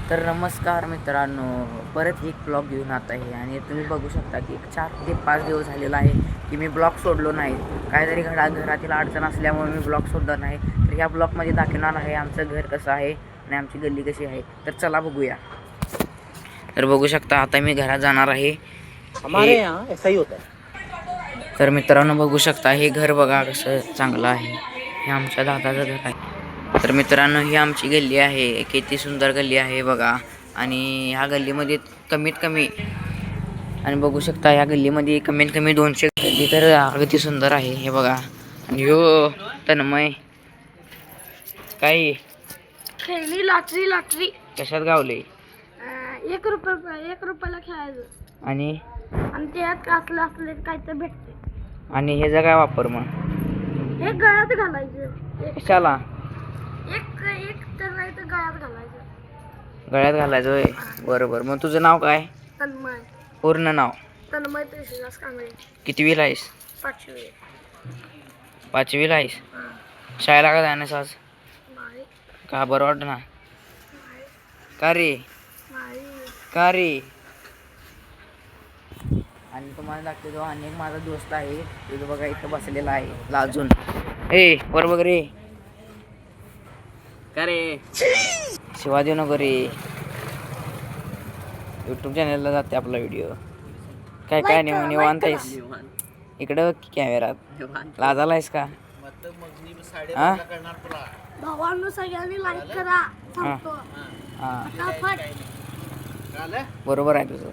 तर नमस्कार मित्रांनो, परत एक ब्लॉग घेऊन आता आहे आणि तुम्ही बघू शकता की 4 ते 5 दिवस झालेला आहे की मी ब्लॉग सोडलो नाही. काहीतरी घरातील अडचण असल्यामुळे मी ब्लॉग सोडला नाही. तर ह्या ब्लॉगमध्ये दाखवणार आहे आमचं घर कसं आहे आणि आमची गल्ली कशी आहे. तर चला बघूया. तर बघू शकता आता मी घरात जाणार आहे. हमारे यहाँ ऐसा ही होता है. तर मित्रांनो बघू शकता हे घर बघा कसं चांगलं आहे. हे आमच्या दादाचं घर आहे. तर मित्रांनो ही आमची गल्ली आहे. किती सुंदर गल्ली आहे बघा. आणि ह्या गल्लीमध्ये कमीत कमी आणि बघू शकता ह्या गल्लीमध्ये कमीत कमी 200 गल्ली तर अगदी सुंदर आहे. हे बघा. आणि ह्यो तन्मय काय खेळणी लॉटरी कशात गावले 1 रुपयाला खेळायचं आणि त्यात असले काय तर भेटते. आणि ह्याचा काय वापर मग हे गळ्यात घालायचं. कशाला एक तर नाही तर गळ्यात घालायचं. गळ्यात घालायचं होय. बरोबर. मग तुझं नाव काय तन्मय पूर्ण नाव तुळशीदास कांबळे. कितवीला आहेस 5वी. 5वीला आहेस. शाळेला का जाण्यास आज नाही का बरं वाटत ना का रे का रे. आणि तुम्हाला दाखवतो अनेक माझा दोस्त आहे तिथं बघा इथं बसलेला आहे लाजून. ए वर बघ रे का रे शिवा देऊ नको रे. यूट्यूब चॅनलला जाते आपला व्हिडिओ. काय काय निवांत आहेस इकडं कॅमेरात लाजाला आहेस का हा भावांनो सगळ्यांनी लाईक करा. हां बरोबर आहे तुझं.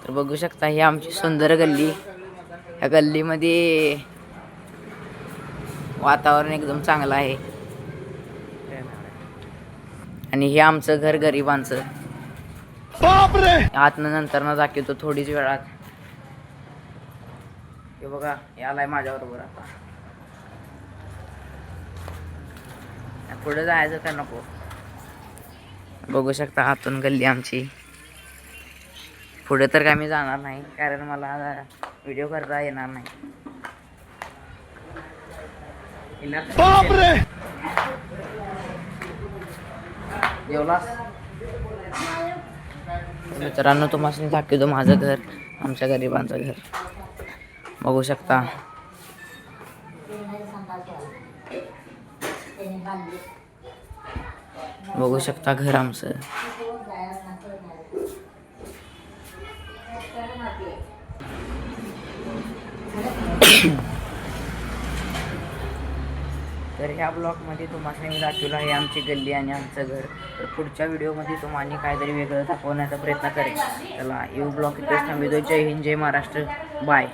तर बघू शकता ही आमची सुंदर गल्ली. ह्या गल्लीमध्ये वातावरण एकदम चांगलं आहे. आणि हे आमचं घर गरिबांचं. आतनं नंतर ना दाखवतो थोडीच वेळात. हे बघा यालाय माझ्याबरोबर आता. पुढे जायचं का नको. बघू शकता आतून गल्ली आमची. पुढे तर काय मी जाणार नाही कारण मला व्हिडिओ करता येणार नाही. जेवलास मित्रांनो तुम्हाला दाखवतो माझं घर आमच्या गरिबांचं घर. बघू शकता बघू शकता घर आमचं. तर ह्या ब्लॉगमध्ये तुम्हाला मी दाखवलं आहे आमची गल्ली आणि आमचं घर. तर पुढच्या व्हिडिओमध्ये तुम्हाला काहीतरी वेगळं दाखवण्याचा प्रयत्न करेन. चला यू ब्लॉग इथेच थांबवतो. जय हिंद जय महाराष्ट्र. बाय.